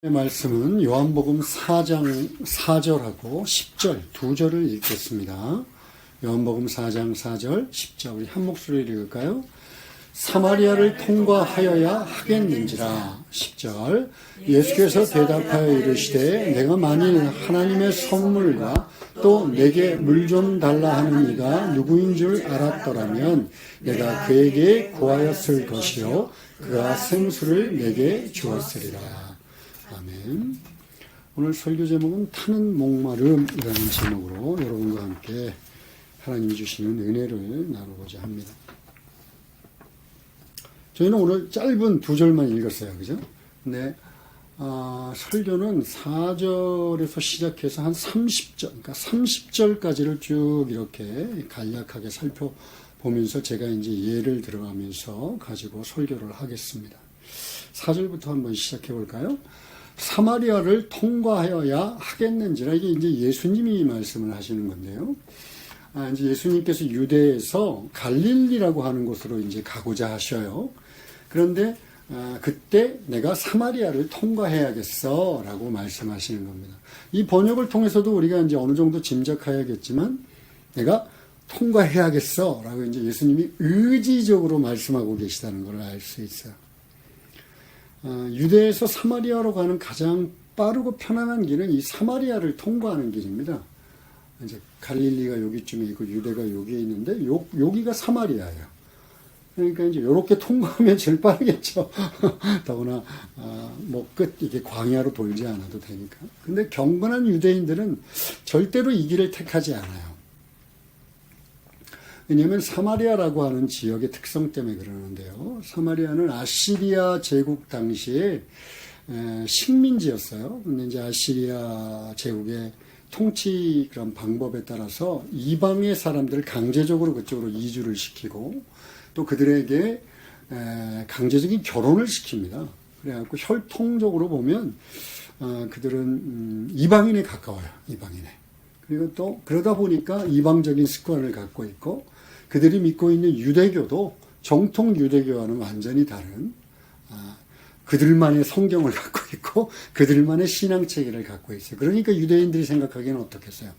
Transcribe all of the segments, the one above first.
말씀은 요한복음 4장 4절하고 10절 두 절을 읽겠습니다. 요한복음 4장 4절 10절 우리 한 목소리를 읽을까요? 사마리아를 통과하여야 하겠는지라. 10절 예수께서 대답하여 이르시되 내가 만일 하나님의 선물과 또 내게 물 좀 달라 하는 이가 누구인 줄 알았더라면 내가 그에게 구하였을 것이요 그가 생수를 내게 주었으리라. 아멘. 오늘 설교 제목은 타는 목마름이라는 제목으로 여러분과 함께 하나님이 주시는 은혜를 나누고자 합니다. 저희는 오늘 짧은 두 절만 읽었어요. 그죠? 근데 설교는 4절에서 시작해서 한 30절, 그러니까 30절까지를 쭉 이렇게 간략하게 살펴보면서 제가 이제 예를 들어가면서 가지고 설교를 하겠습니다. 4절부터 한번 시작해 볼까요? 사마리아를 통과하여야 하겠는지라. 이게 이제 예수님이 말씀을 하시는 건데요. 이제 예수님께서 유대에서 갈릴리라고 하는 곳으로 이제 가고자 하셔요. 그런데 그때 내가 사마리아를 통과해야겠어 라고 말씀하시는 겁니다. 이 번역을 통해서도 우리가 이제 어느 정도 짐작해야겠지만 내가 통과해야겠어 라고 이제 예수님이 의지적으로 말씀하고 계시다는 걸 알 수 있어요. 유대에서 사마리아로 가는 가장 빠르고 편안한 길은 이 사마리아를 통과하는 길입니다. 이제 갈릴리가 여기쯤에 있고 유대가 여기에 있는데 여기가 사마리아예요. 그러니까 이제 이렇게 통과하면 제일 빠르겠죠. 더구나 이게 광야로 돌지 않아도 되니까. 근데 경건한 유대인들은 절대로 이 길을 택하지 않아요. 왜냐하면 사마리아라고 하는 지역의 특성 때문에 그러는데요. 사마리아는 아시리아 제국 당시에 식민지였어요. 근데 이제 아시리아 제국의 통치 그런 방법에 따라서 이방의 사람들을 강제적으로 그쪽으로 이주를 시키고 또 그들에게 강제적인 결혼을 시킵니다. 그래갖고 혈통적으로 보면 그들은 이방인에 가까워요. 이방인에. 그리고 또 그러다 보니까 이방적인 습관을 갖고 있고 그들이 믿고 있는 유대교도 정통 유대교와는 완전히 다른 그들만의 성경을 갖고 있고 그들만의 신앙체계를 갖고 있어요. 그러니까 유대인들이 생각하기에는 어떻겠어요?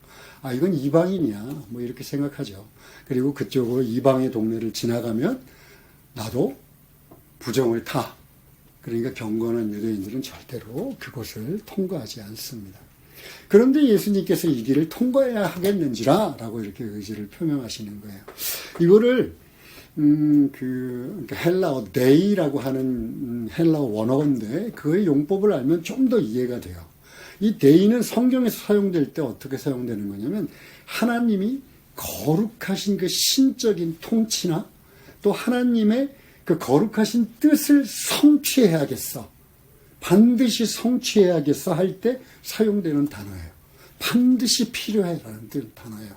이건 이방인이야. 뭐 이렇게 생각하죠. 그리고 그쪽으로 이방의 동네를 지나가면 나도 부정을 타. 그러니까 경건한 유대인들은 절대로 그곳을 통과하지 않습니다. 그런데 예수님께서 이 길을 통과해야 하겠는지라 라고 이렇게 의지를 표명하시는 거예요. 이거를 헬라어 데이라고 하는 헬라어 원어인데 그의 용법을 알면 좀 더 이해가 돼요. 이 데이는 성경에서 사용될 때 어떻게 사용되는 거냐면 하나님이 거룩하신 그 신적인 통치나 또 하나님의 그 거룩하신 뜻을 성취해야겠어. 반드시 성취해야겠어 할 때 사용되는 단어예요. 반드시 필요해라는 단어예요.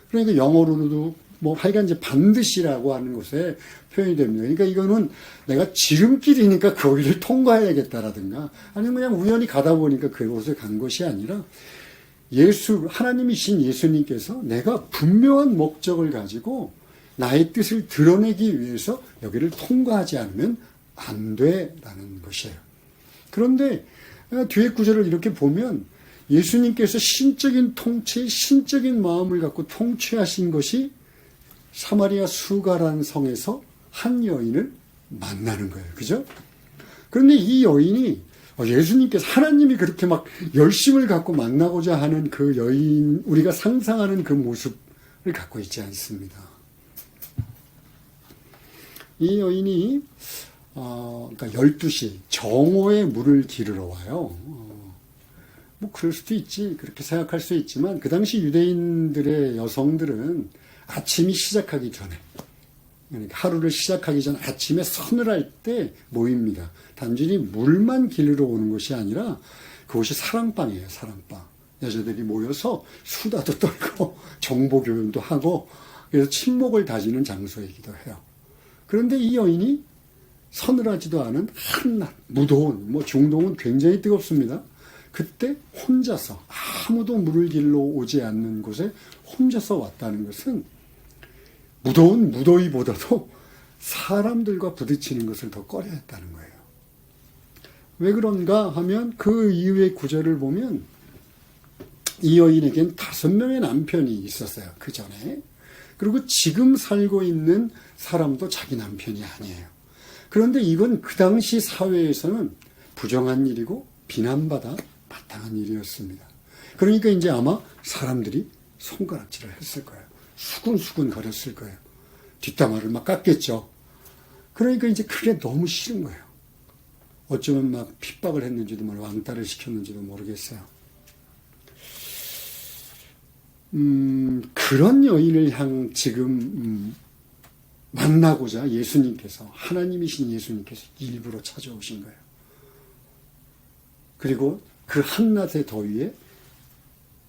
그러니까 영어로도 하여간 이제 반드시라고 하는 것에 표현이 됩니다. 그러니까 이거는 내가 지름길이니까 거기를 통과해야겠다라든가 아니면 그냥 우연히 가다 보니까 그곳에 간 것이 아니라 하나님이신 예수님께서 내가 분명한 목적을 가지고 나의 뜻을 드러내기 위해서 여기를 통과하지 않으면 안 돼라는 것이에요. 그런데 뒤에 구절을 이렇게 보면 예수님께서 신적인 통치, 신적인 마음을 갖고 통치하신 것이 사마리아 수가라는 성에서 한 여인을 만나는 거예요. 그죠? 그런데 이 여인이 예수님께서 하나님이 그렇게 막 열심을 갖고 만나고자 하는 그 여인, 우리가 상상하는 그 모습을 갖고 있지 않습니다. 이 여인이 그러니까 12시 정오에 물을 기르러 와요. 그럴 수도 있지. 그렇게 생각할 수 있지만 그 당시 유대인들의 여성들은 아침이 시작하기 전에 그러니까 하루를 시작하기 전 아침에 서늘할 때 모입니다. 단순히 물만 기르러 오는 것이 아니라 그곳이 사랑방이에요. 사랑방. 여자들이 모여서 수다도 떨고 정보교환도 하고 그래서 친목을 다지는 장소이기도 해요. 그런데 이 여인이 서늘하지도 않은 한낮, 무더운, 중동은 굉장히 뜨겁습니다. 그때 혼자서 아무도 물을 길러 오지 않는 곳에 혼자서 왔다는 것은 무더운 무더위보다도 사람들과 부딪히는 것을 더 꺼려했다는 거예요. 왜 그런가 하면 그 이후의 구절을 보면 이 여인에겐 5명의 남편이 있었어요. 그 전에. 그리고 지금 살고 있는 사람도 자기 남편이 아니에요. 그런데 이건 그 당시 사회에서는 부정한 일이고 비난받아 마땅한 일이었습니다. 그러니까 이제 아마 사람들이 손가락질을 했을 거예요. 수군수군 거렸을 거예요. 뒷담화를 막 깎겠죠. 그러니까 이제 그게 너무 싫은 거예요. 어쩌면 막 핍박을 했는지도 모르고 왕따를 시켰는지도 모르겠어요. 그런 여인을 지금 만나고자 예수님께서, 하나님이신 예수님께서 일부러 찾아오신 거예요. 그리고 그 한낮의 더위에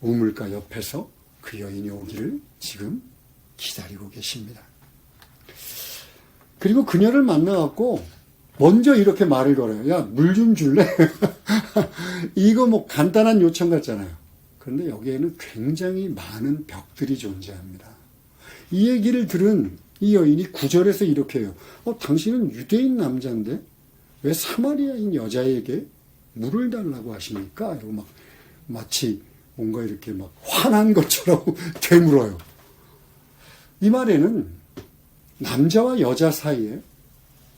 우물가 옆에서 그 여인이 오기를 지금 기다리고 계십니다. 그리고 그녀를 만나갖고 먼저 이렇게 말을 걸어요. 야, 물 좀 줄래? 이거 뭐 간단한 요청 같잖아요. 그런데 여기에는 굉장히 많은 벽들이 존재합니다. 이 얘기를 들은 이 여인이 9절에서 이렇게 해요. 당신은 유대인 남자인데 왜 사마리아인 여자에게 물을 달라고 하십니까? 이러고 막 마치 뭔가 이렇게 막 화난 것처럼 되물어요. 이 말에는 남자와 여자 사이에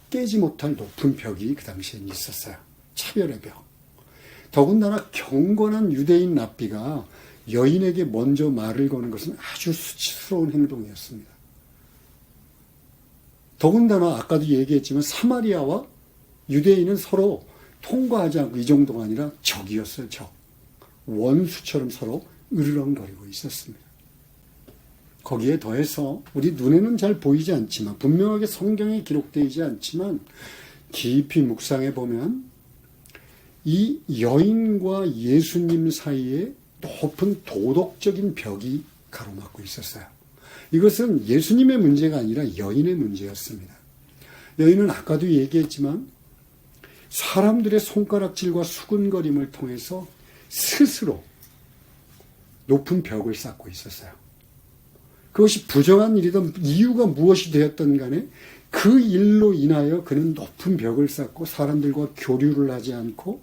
깨지 못할 높은 벽이 그 당시엔 있었어요. 차별의 벽. 더군다나 경건한 유대인 랍비가 여인에게 먼저 말을 거는 것은 아주 수치스러운 행동이었습니다. 더군다나 아까도 얘기했지만 사마리아와 유대인은 서로 통과하지 않고 이 정도가 아니라 적이었어요. 적. 원수처럼 서로 으르렁거리고 있었습니다. 거기에 더해서 우리 눈에는 잘 보이지 않지만 분명하게 성경에 기록되지 않지만 깊이 묵상해 보면 이 여인과 예수님 사이에 높은 도덕적인 벽이 가로막고 있었어요. 이것은 예수님의 문제가 아니라 여인의 문제였습니다. 여인은 아까도 얘기했지만 사람들의 손가락질과 수군거림을 통해서 스스로 높은 벽을 쌓고 있었어요. 그것이 부정한 일이든 이유가 무엇이 되었든 간에 그 일로 인하여 그는 높은 벽을 쌓고 사람들과 교류를 하지 않고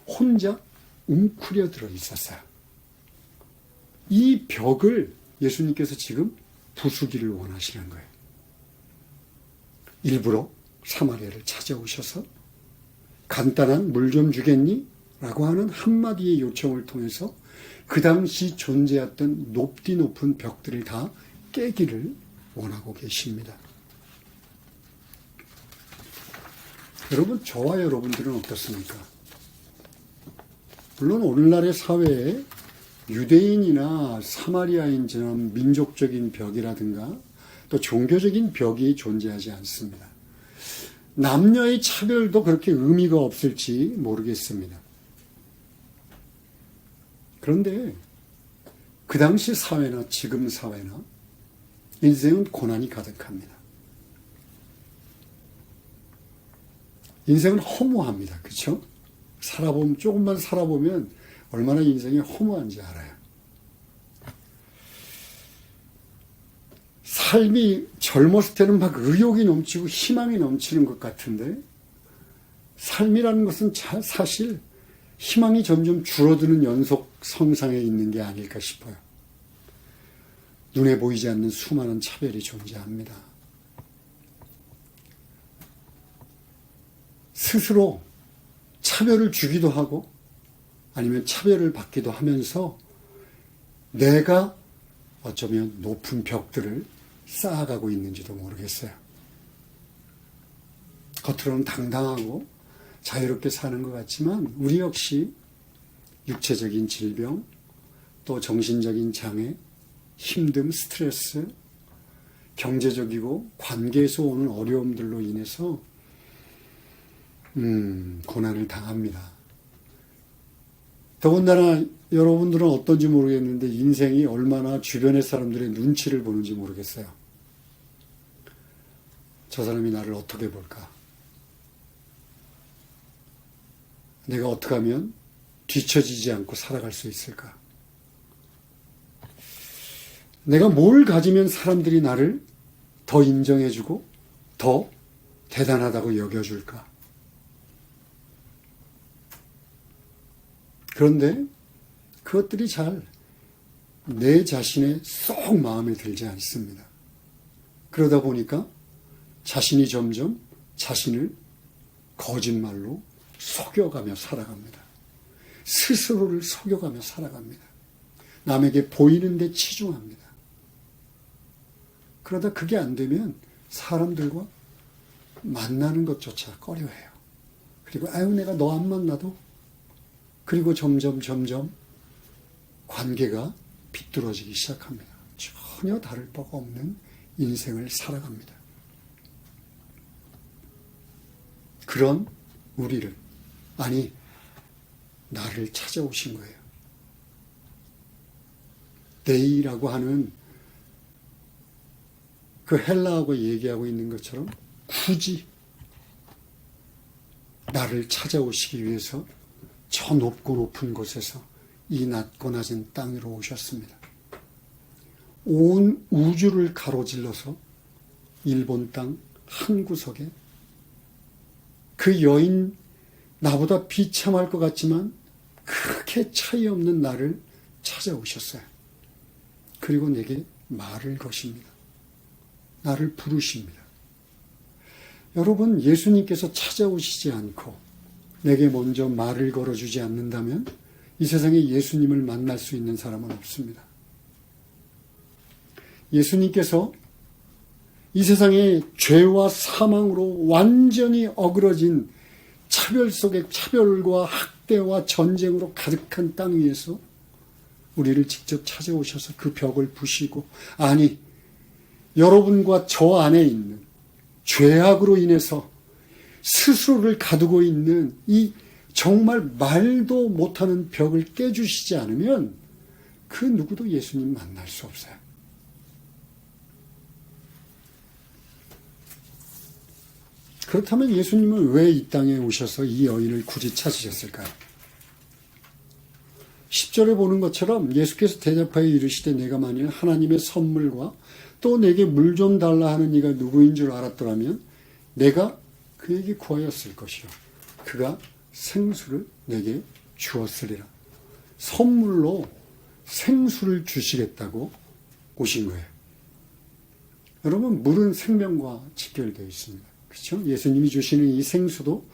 혼자 웅크려 들어 있었어요. 이 벽을 예수님께서 지금 부수기를 원하시는 거예요. 일부러 사마리아를 찾아오셔서 간단한 물 좀 주겠니? 라고 하는 한마디의 요청을 통해서 그 당시 존재했던 높디 높은 벽들을 다 깨기를 원하고 계십니다. 여러분, 저와 여러분들은 어떻습니까? 물론 오늘날의 사회에 유대인이나 사마리아인처럼 민족적인 벽이라든가 또 종교적인 벽이 존재하지 않습니다. 남녀의 차별도 그렇게 의미가 없을지 모르겠습니다. 그런데 그 당시 사회나 지금 사회나 인생은 고난이 가득합니다. 인생은 허무합니다. 그렇죠? 조금만 살아보면 얼마나 인생이 허무한지 알아요. 삶이 젊었을 때는 막 의욕이 넘치고 희망이 넘치는 것 같은데 삶이라는 것은 사실 희망이 점점 줄어드는 연속선상에 있는 게 아닐까 싶어요. 눈에 보이지 않는 수많은 차별이 존재합니다. 스스로 차별을 주기도 하고 아니면 차별을 받기도 하면서 내가 어쩌면 높은 벽들을 쌓아가고 있는지도 모르겠어요. 겉으로는 당당하고 자유롭게 사는 것 같지만 우리 역시 육체적인 질병, 또 정신적인 장애, 힘듦, 스트레스, 경제적이고 관계에서 오는 어려움들로 인해서 고난을 당합니다. 더군다나 여러분들은 어떤지 모르겠는데 인생이 얼마나 주변의 사람들의 눈치를 보는지 모르겠어요. 저 사람이 나를 어떻게 볼까? 내가 어떻게 하면 뒤처지지 않고 살아갈 수 있을까? 내가 뭘 가지면 사람들이 나를 더 인정해주고 더 대단하다고 여겨줄까? 그런데 그것들이 잘 내 자신의 쏙 마음에 들지 않습니다. 그러다 보니까 자신이 점점 자신을 거짓말로 속여가며 살아갑니다. 스스로를 속여가며 살아갑니다. 남에게 보이는 데 치중합니다. 그러다 그게 안 되면 사람들과 만나는 것조차 꺼려해요. 그리고 아유 내가 너 안 만나도, 그리고 점점 관계가 비뚤어지기 시작합니다. 전혀 다를 바가 없는 인생을 살아갑니다. 그런 우리를, 아니 나를 찾아오신 거예요. 데이라고 하는 그 헬라어가 얘기하고 있는 것처럼 굳이 나를 찾아오시기 위해서 저 높고 높은 곳에서 이 낮고 낮은 땅으로 오셨습니다. 온 우주를 가로질러서 일본 땅 한 구석에 그 여인, 나보다 비참할 것 같지만 그렇게 차이 없는 나를 찾아오셨어요. 그리고 내게 말을 거십니다. 나를 부르십니다. 여러분, 예수님께서 찾아오시지 않고 내게 먼저 말을 걸어주지 않는다면 이 세상에 예수님을 만날 수 있는 사람은 없습니다. 예수님께서 이 세상에 죄와 사망으로 완전히 어그러진 차별 속에 차별과 학대와 전쟁으로 가득한 땅 위에서 우리를 직접 찾아오셔서 그 벽을 부시고, 아니 여러분과 저 안에 있는 죄악으로 인해서 스스로를 가두고 있는 이 정말 말도 못하는 벽을 깨주시지 않으면 그 누구도 예수님 만날 수 없어요. 그렇다면 예수님은 왜 이 땅에 오셔서 이 여인을 굳이 찾으셨을까요? 10절에 보는 것처럼 예수께서 대답하여 이르시되 내가 만일 하나님의 선물과 또 내게 물 좀 달라 하는 이가 누구인 줄 알았더라면 내가 그에게 구하였을 것이요 그가 생수를 내게 주었으리라. 선물로 생수를 주시겠다고 오신 거예요. 여러분, 물은 생명과 직결되어 있습니다. 그렇죠? 예수님이 주시는 이 생수도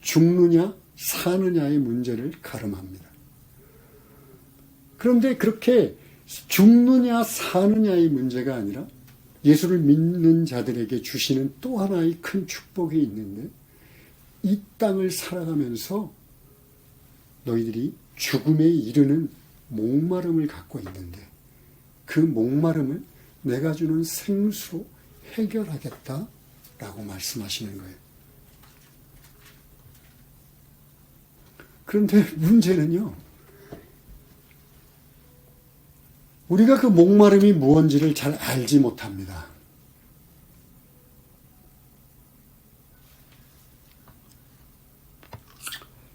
죽느냐 사느냐의 문제를 가름합니다. 그런데 그렇게 죽느냐 사느냐의 문제가 아니라 예수를 믿는 자들에게 주시는 또 하나의 큰 축복이 있는데, 이 땅을 살아가면서 너희들이 죽음에 이르는 목마름을 갖고 있는데 그 목마름을 내가 주는 생수로 해결하겠다라고 말씀하시는 거예요. 그런데 문제는요, 우리가 그 목마름이 무언지를 잘 알지 못합니다.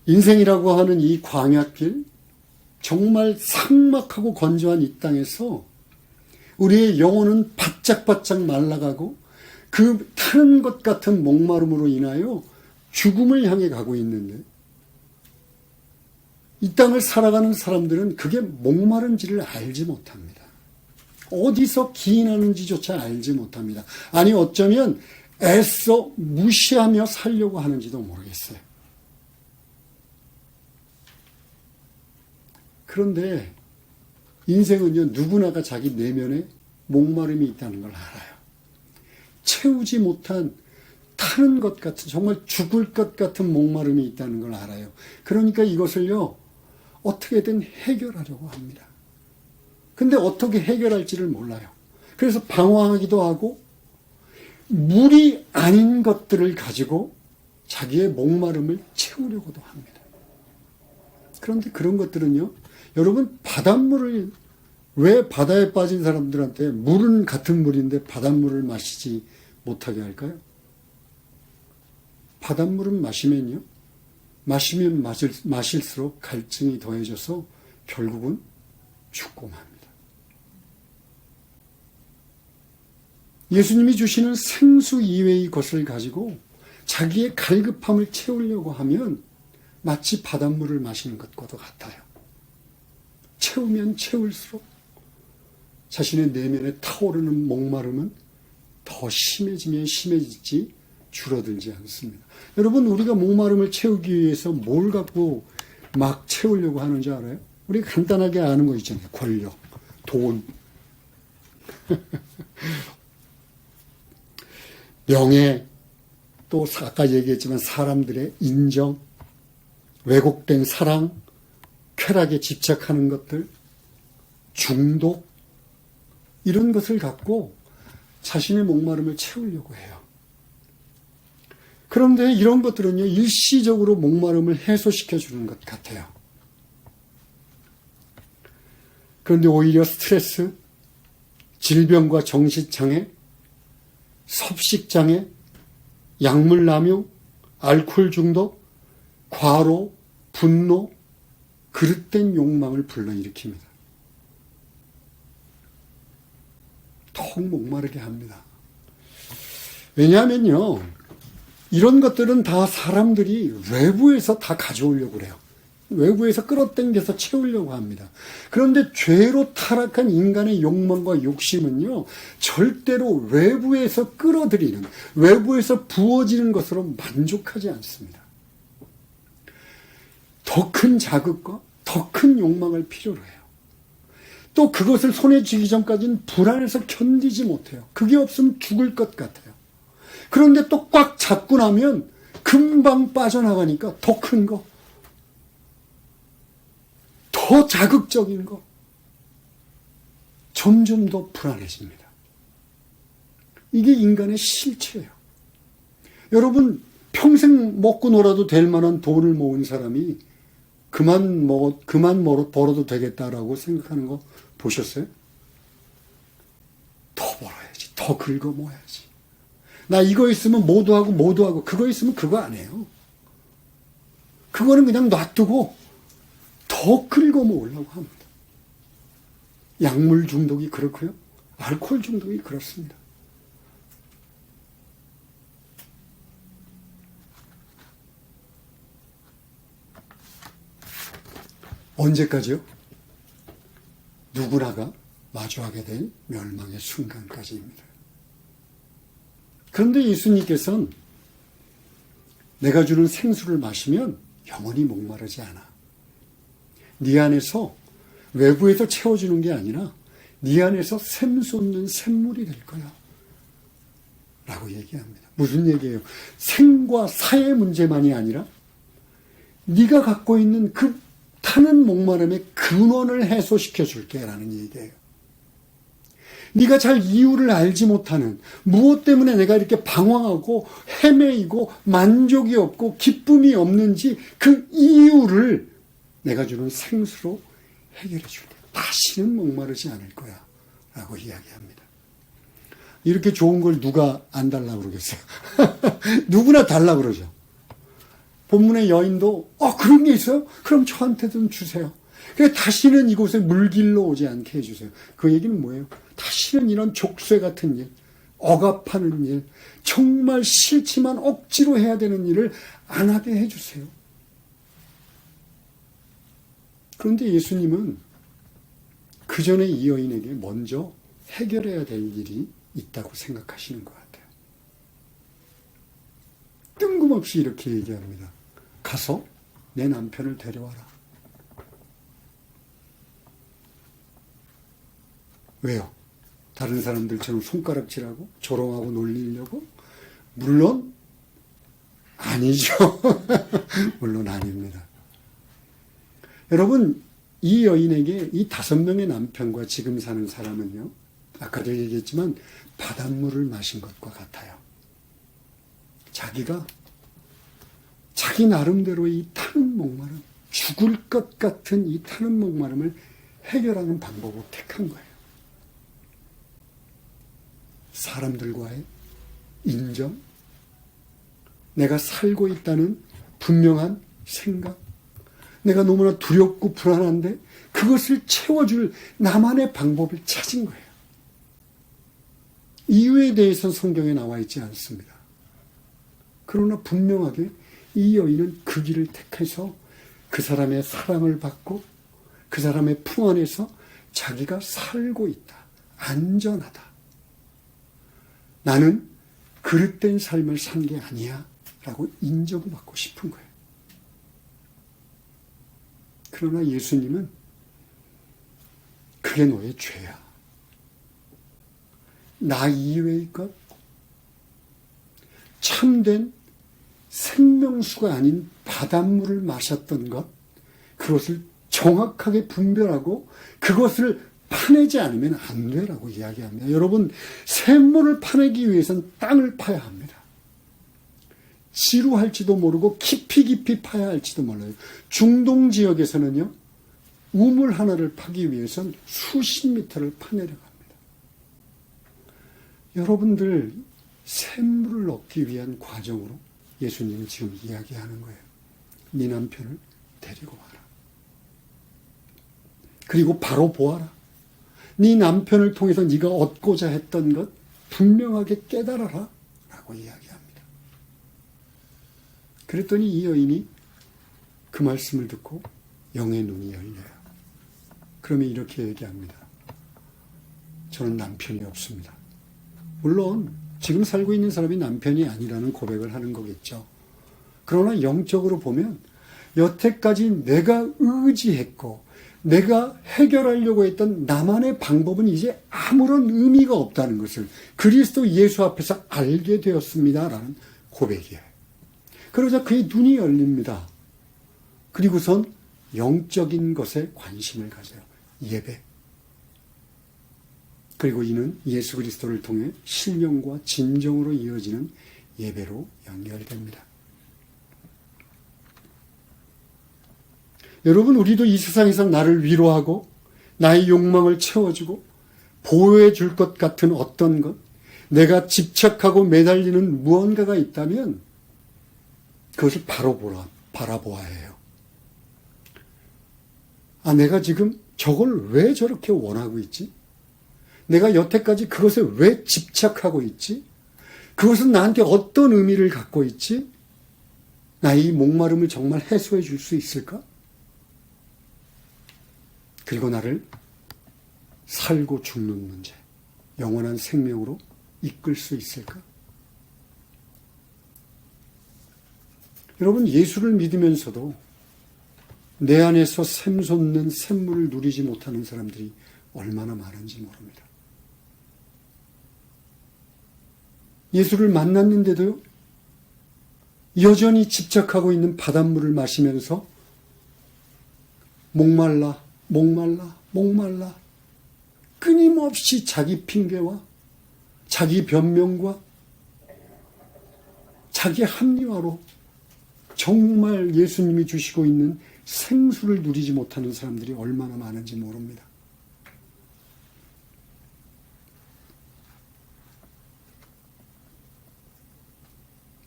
인생이라고 하는 이 광야길, 정말 삭막하고 건조한 이 땅에서 우리의 영혼은 바짝바짝 말라가고 그 타는 것 같은 목마름으로 인하여 죽음을 향해 가고 있는데, 이 땅을 살아가는 사람들은 그게 목마른지를 알지 못합니다. 어디서 기인하는지조차 알지 못합니다. 아니 어쩌면 애써 무시하며 살려고 하는지도 모르겠어요. 그런데 인생은요, 누구나가 자기 내면에 목마름이 있다는 걸 알아요. 채우지 못한 타는 것 같은, 정말 죽을 것 같은 목마름이 있다는 걸 알아요. 그러니까 이것을요, 어떻게든 해결하려고 합니다. 근데 어떻게 해결할지를 몰라요. 그래서 방황하기도 하고 물이 아닌 것들을 가지고 자기의 목마름을 채우려고도 합니다. 그런데 그런 것들은요, 여러분, 바닷물을, 왜 바다에 빠진 사람들한테 물은 같은 물인데 바닷물을 마시지 못하게 할까요? 바닷물은 마시면 마실수록 갈증이 더해져서 결국은 죽고 맙니다. 예수님이 주시는 생수 이외의 것을 가지고 자기의 갈급함을 채우려고 하면 마치 바닷물을 마시는 것과도 같아요. 채우면 채울수록 자신의 내면에 타오르는 목마름은 더 심해지면 심해지지 줄어들지 않습니다. 여러분, 우리가 목마름을 채우기 위해서 뭘 갖고 막 채우려고 하는지 알아요? 우리가 간단하게 아는 거 있잖아요. 권력, 돈, 명예, 또 아까 얘기했지만 사람들의 인정, 왜곡된 사랑, 쾌락에 집착하는 것들, 중독, 이런 것을 갖고 자신의 목마름을 채우려고 해요. 그런데 이런 것들은요, 일시적으로 목마름을 해소시켜 주는 것 같아요. 그런데 오히려 스트레스, 질병과 정신장애, 섭식장애, 약물 남용, 알코올 중독, 과로, 분노, 그릇된 욕망을 불러일으킵니다. 턱 목마르게 합니다. 왜냐하면요, 이런 것들은 다 사람들이 외부에서 다 가져오려고 그래요. 외부에서 끌어당겨서 채우려고 합니다. 그런데 죄로 타락한 인간의 욕망과 욕심은요, 절대로 외부에서 끌어들이는, 외부에서 부어지는 것으로 만족하지 않습니다. 더 큰 자극과 더 큰 욕망을 필요로 해요. 또 그것을 손에 쥐기 전까지는 불안해서 견디지 못해요. 그게 없으면 죽을 것 같아요. 그런데 또 꽉 잡고 나면 금방 빠져나가니까 더 큰 거, 더 자극적인 거, 점점 더 불안해집니다. 이게 인간의 실체예요. 여러분, 평생 먹고 놀아도 될 만한 돈을 모은 사람이 그만 벌어도 되겠다라고 생각하는 거 보셨어요? 더 벌어야지, 더 긁어 모아야지. 나 이거 있으면 뭐도 하고 그거 있으면 그거 안 해요. 그거는 그냥 놔두고 더 긁어 모으려고 합니다. 약물 중독이 그렇고요. 알코올 중독이 그렇습니다. 언제까지요? 누구나가 마주하게 될 멸망의 순간까지입니다. 그런데 예수님께서는 내가 주는 생수를 마시면 영원히 목마르지 않아. 네 안에서 외부에서 채워주는 게 아니라 네 안에서 샘솟는 샘물이 될 거야 라고 얘기합니다. 무슨 얘기예요? 생과 사의 문제만이 아니라 네가 갖고 있는 그 타는 목마름의 근원을 해소시켜 줄게 라는 얘기예요. 네가 잘 이유를 알지 못하는, 무엇 때문에 내가 이렇게 방황하고 헤매이고 만족이 없고 기쁨이 없는지 그 이유를 내가 주는 생수로 해결해 줄게. 다시는 목마르지 않을 거야 라고 이야기합니다. 이렇게 좋은 걸 누가 안 달라고 그러겠어요? 누구나 달라고 그러죠. 본문의 여인도 그런 게 있어요? 그럼 저한테 좀 주세요. 그러니까 다시는 이곳에 물길로 오지 않게 해주세요. 그 얘기는 뭐예요? 다시는 이런 족쇄 같은 일, 억압하는 일, 정말 싫지만 억지로 해야 되는 일을 안 하게 해주세요. 그런데 예수님은 그 전에 이 여인에게 먼저 해결해야 될 일이 있다고 생각하시는 것 같아요. 뜬금없이 이렇게 얘기합니다. 가서 내 남편을 데려와라. 왜요? 다른 사람들처럼 손가락질하고 조롱하고 놀리려고? 물론 아니죠. 물론 아닙니다. 여러분, 이 여인에게 이 5명의 남편과 지금 사는 사람은요, 아까도 얘기했지만 바닷물을 마신 것과 같아요. 자기가 자기 나름대로 이 타는 목마름, 죽을 것 같은 이 타는 목마름을 해결하는 방법을 택한 거예요. 사람들과의 인정, 내가 살고 있다는 분명한 생각, 내가 너무나 두렵고 불안한데 그것을 채워줄 나만의 방법을 찾은 거예요. 이유에 대해서는 성경에 나와 있지 않습니다. 그러나 분명하게 이 여인은 그 길을 택해서 그 사람의 사랑을 받고 그 사람의 품 안에서 자기가 살고 있다. 안전하다. 나는 그릇된 삶을 산 게 아니야. 라고 인정받고 싶은 거예요. 그러나 예수님은 그게 너의 죄야. 나 이외의 것, 참된 생명수가 아닌 바닷물을 마셨던 것, 그것을 정확하게 분별하고 그것을 파내지 않으면 안 되라고 이야기합니다. 여러분, 샘물을 파내기 위해서는 땅을 파야 합니다. 지루할지도 모르고 깊이 파야 할지도 몰라요. 중동 지역에서는요, 우물 하나를 파기 위해서는 수십 미터를 파내려 합니다. 여러분들 샘물을 얻기 위한 과정으로 예수님은 지금 이야기하는 거예요. 네 남편을 데리고 와라. 그리고 바로 보아라. 네 남편을 통해서 네가 얻고자 했던 것 분명하게 깨달아라 라고 이야기합니다. 그랬더니 이 여인이 그 말씀을 듣고 영의 눈이 열려요. 그러면 이렇게 얘기합니다. 저는 남편이 없습니다. 물론 지금 살고 있는 사람이 남편이 아니라는 고백을 하는 거겠죠. 그러나 영적으로 보면 여태까지 내가 의지했고 내가 해결하려고 했던 나만의 방법은 이제 아무런 의미가 없다는 것을 그리스도 예수 앞에서 알게 되었습니다라는 고백이에요. 그러자 그의 눈이 열립니다. 그리고선 영적인 것에 관심을 가져요. 예배. 그리고 이는 예수 그리스도를 통해 신령과 진정으로 이어지는 예배로 연결됩니다. 여러분, 우리도 이 세상에서 나를 위로하고 나의 욕망을 채워주고 보호해 줄 것 같은 어떤 것, 내가 집착하고 매달리는 무언가가 있다면 그것을 바라보아야 해요. 아, 내가 지금 저걸 왜 저렇게 원하고 있지? 내가 여태까지 그것에 왜 집착하고 있지? 그것은 나한테 어떤 의미를 갖고 있지? 나의 이 목마름을 정말 해소해 줄 수 있을까? 그리고 나를 살고 죽는 문제, 영원한 생명으로 이끌 수 있을까? 여러분, 예수를 믿으면서도 내 안에서 샘솟는 샘물을 누리지 못하는 사람들이 얼마나 많은지 모릅니다. 예수를 만났는데도 여전히 집착하고 있는 바닷물을 마시면서 목말라 끊임없이 자기 핑계와 자기 변명과 자기 합리화로 정말 예수님이 주시고 있는 생수를 누리지 못하는 사람들이 얼마나 많은지 모릅니다.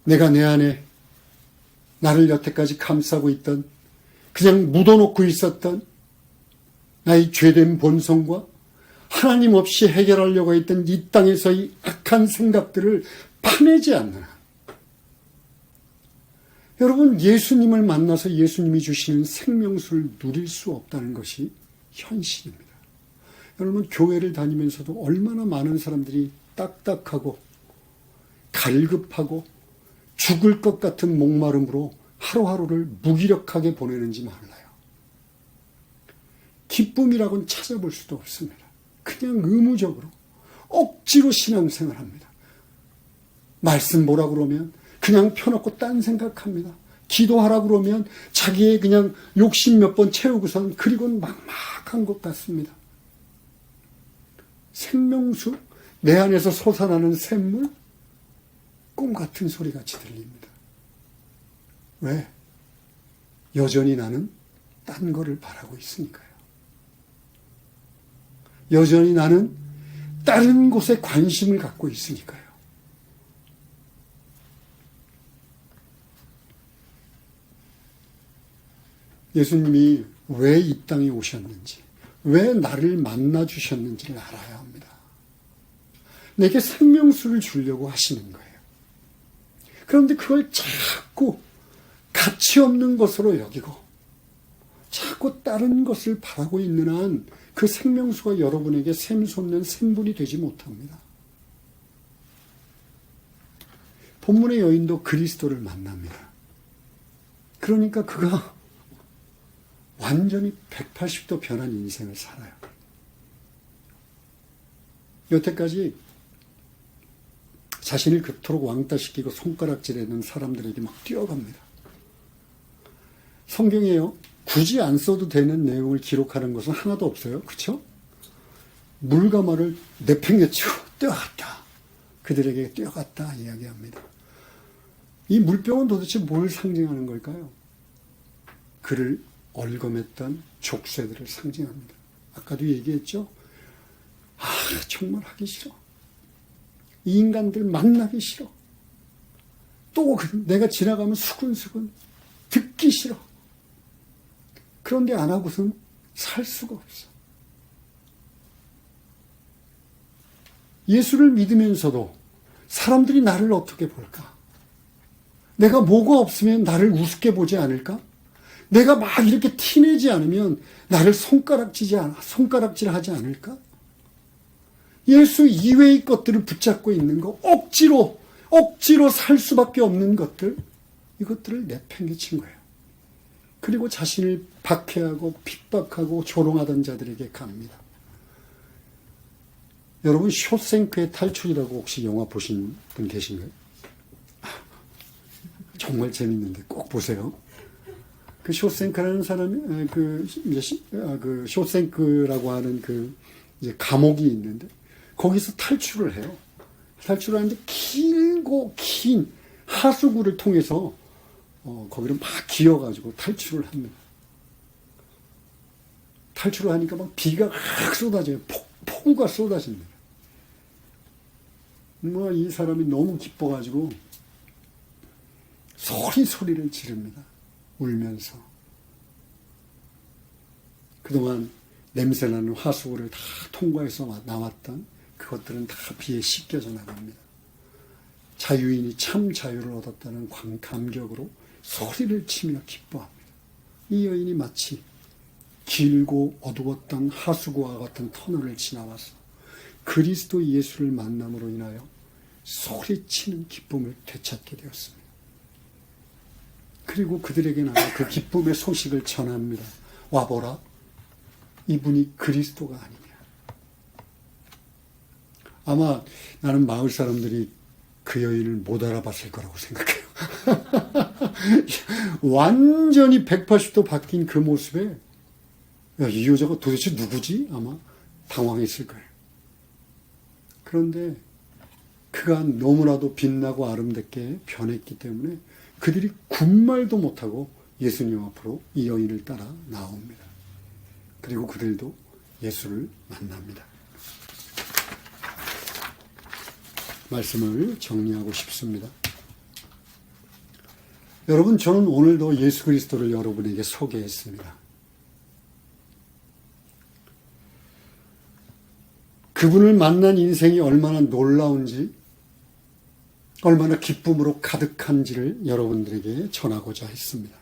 내가 내 안에 나를 여태까지 감싸고 있던, 그냥 묻어놓고 있었던 나의 죄된 본성과 하나님 없이 해결하려고 했던 이 땅에서의 악한 생각들을 파내지 않는 한, 여러분, 예수님을 만나서 예수님이 주시는 생명수를 누릴 수 없다는 것이 현실입니다. 여러분, 교회를 다니면서도 얼마나 많은 사람들이 딱딱하고 갈급하고 죽을 것 같은 목마름으로 하루하루를 무기력하게 보내는지 몰라요. 기쁨이라고는 찾아볼 수도 없습니다. 그냥 의무적으로 억지로 신앙생활합니다. 말씀 보라 그러면 그냥 펴놓고 딴 생각합니다. 기도하라 그러면 자기의 그냥 욕심 몇 번 채우고선 그리고는 막막한 것 같습니다. 생명수, 내 안에서 솟아나는 샘물, 꿈 같은 소리같이 들립니다. 왜? 여전히 나는 딴 거를 바라고 있으니까요. 여전히 나는 다른 곳에 관심을 갖고 있으니까요. 예수님이 왜 이 땅에 오셨는지, 왜 나를 만나 주셨는지를 알아야 합니다. 내게 생명수를 주려고 하시는 거예요. 그런데 그걸 자꾸 가치 없는 것으로 여기고 자꾸 다른 것을 바라고 있는 한 그 생명수가 여러분에게 샘솟는 샘분이 되지 못합니다. 본문의 여인도 그리스도를 만납니다. 그러니까 그가 완전히 180도 변한 인생을 살아요. 여태까지 자신을 그토록 왕따시키고 손가락질하는 사람들에게 막 뛰어갑니다. 성경에요, 굳이 안 써도 되는 내용을 기록하는 것은 하나도 없어요. 그렇죠? 물과 말을 내팽개치고 뛰어갔다. 그들에게 뛰어갔다 이야기합니다. 이 물병은 도대체 뭘 상징하는 걸까요? 그를 얼검했던 족쇄들을 상징합니다. 아까도 얘기했죠? 정말 하기 싫어. 이 인간들 만나기 싫어. 또 내가 지나가면 수근수근 듣기 싫어. 그런데 안 하고선 살 수가 없어. 예수를 믿으면서도 사람들이 나를 어떻게 볼까? 내가 뭐가 없으면 나를 우습게 보지 않을까? 내가 막 이렇게 티내지 않으면 나를 손가락질하지 않을까? 예수 이외의 것들을 붙잡고 있는 거, 억지로 살 수밖에 없는 것들, 이것들을 내팽개친 거예요. 그리고 자신을 박해하고 핍박하고 조롱하던 자들에게 갑니다. 여러분, 쇼생크의 탈출이라고 혹시 영화 보신 분 계신가요? 정말 재밌는데 꼭 보세요. 그 쇼생크라는 사람이 그 쇼생크라고 하는 그 이제 감옥이 있는데 거기서 탈출을 해요. 탈출을 하는데 길고 긴 하수구를 통해서 거기를 막 기어가지고 탈출을 합니다. 탈출을 하니까 막 비가 확 쏟아져요. 폭우가 쏟아집니다. 이 사람이 너무 기뻐가지고 소리를 지릅니다. 울면서. 그동안 냄새나는 하수구를 다 통과해서 나왔던 그것들은 다 비에 씻겨져 나갑니다. 자유인이 참 자유를 얻었다는 감격으로 소리를 치며 기뻐합니다. 이 여인이 마치 길고 어두웠던 하수구와 같은 터널을 지나와서 그리스도 예수를 만남으로 인하여 소리치는 기쁨을 되찾게 되었습니다. 그리고 그들에게 나가 그 기쁨의 소식을 전합니다. 와보라, 이분이 그리스도가 아니냐. 아마 나는 마을 사람들이 그 여인을 못 알아봤을 거라고 생각해요. 완전히 180도 바뀐 그 모습에 이 여자가 도대체 누구지? 아마 당황했을 거예요. 그런데 그가 너무나도 빛나고 아름답게 변했기 때문에 그들이 군말도 못하고 예수님 앞으로 이 여인을 따라 나옵니다. 그리고 그들도 예수를 만납니다. 말씀을 정리하고 싶습니다. 여러분, 저는 오늘도 예수 그리스도를 여러분에게 소개했습니다. 그분을 만난 인생이 얼마나 놀라운지, 얼마나 기쁨으로 가득한지를 여러분들에게 전하고자 했습니다.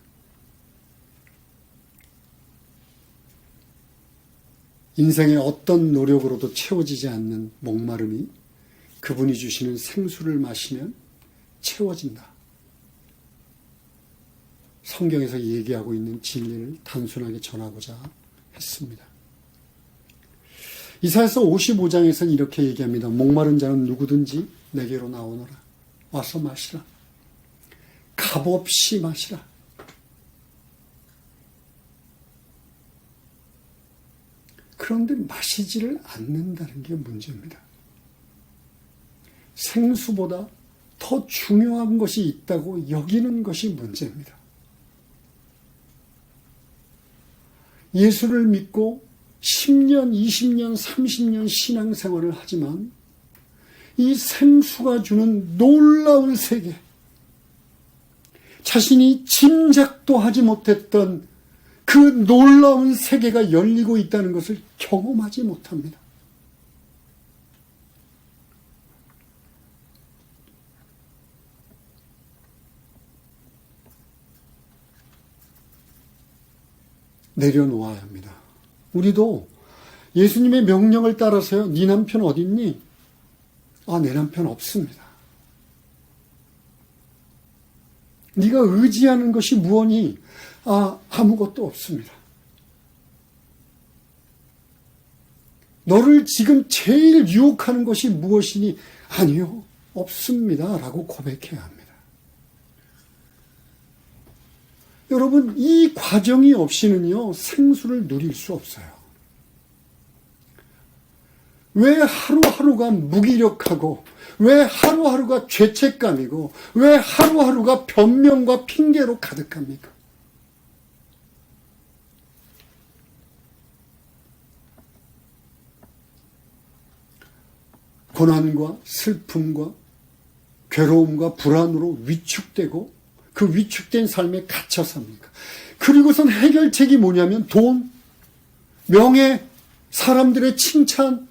인생의 어떤 노력으로도 채워지지 않는 목마름이 그분이 주시는 생수를 마시면 채워진다. 성경에서 얘기하고 있는 진리를 단순하게 전하고자 했습니다. 이사야서 55장에서는 이렇게 얘기합니다. 목마른 자는 누구든지 내게로 나오너라. 와서 마시라. 값없이 마시라. 그런데 마시지를 않는다는 게 문제입니다. 생수보다 더 중요한 것이 있다고 여기는 것이 문제입니다. 예수를 믿고 10년, 20년, 30년 신앙생활을 하지만 이 생수가 주는 놀라운 세계, 자신이 짐작도 하지 못했던 그 놀라운 세계가 열리고 있다는 것을 경험하지 못합니다. 내려놓아야 합니다. 우리도 예수님의 명령을 따라서요. 네 남편 어디 있니? 아, 내 남편 없습니다. 네가 의지하는 것이 무엇니? 아, 아무것도 없습니다. 너를 지금 제일 유혹하는 것이 무엇이니? 아니요, 없습니다. 라고 고백해야 합니다. 여러분, 이 과정이 없이는요, 생수를 누릴 수 없어요. 왜 하루하루가 무기력하고, 왜 하루하루가 죄책감이고, 왜 하루하루가 변명과 핑계로 가득합니까? 고난과 슬픔과 괴로움과 불안으로 위축되고 그 위축된 삶에 갇혀 삽니까? 그리고선 해결책이 뭐냐면 돈, 명예, 사람들의 칭찬,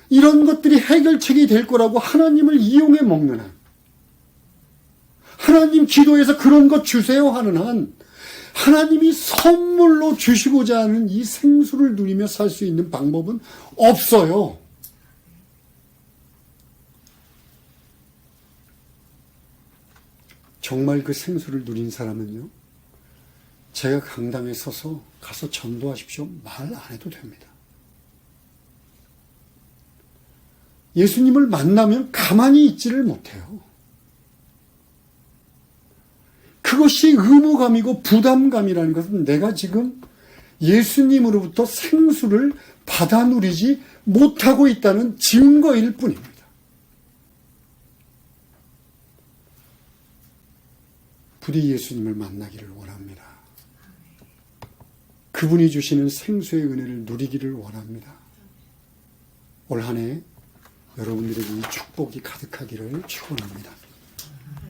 이런 것들이 해결책이 될 거라고 하나님을 이용해 먹는 한, 하나님 기도해서 그런 것 주세요 하는 한, 하나님이 선물로 주시고자 하는 이 생수를 누리며 살 수 있는 방법은 없어요. 정말 그 생수를 누린 사람은요, 제가 강당에 서서 가서 전도하십시오 말 안 해도 됩니다. 예수님을 만나면 가만히 있지를 못해요. 그것이 의무감이고 부담감이라는 것은 내가 지금 예수님으로부터 생수를 받아 누리지 못하고 있다는 증거일 뿐입니다. 부디 예수님을 만나기를 원합니다. 그분이 주시는 생수의 은혜를 누리기를 원합니다. 올 한 해 여러분들에게 이 축복이 가득하기를 축원합니다.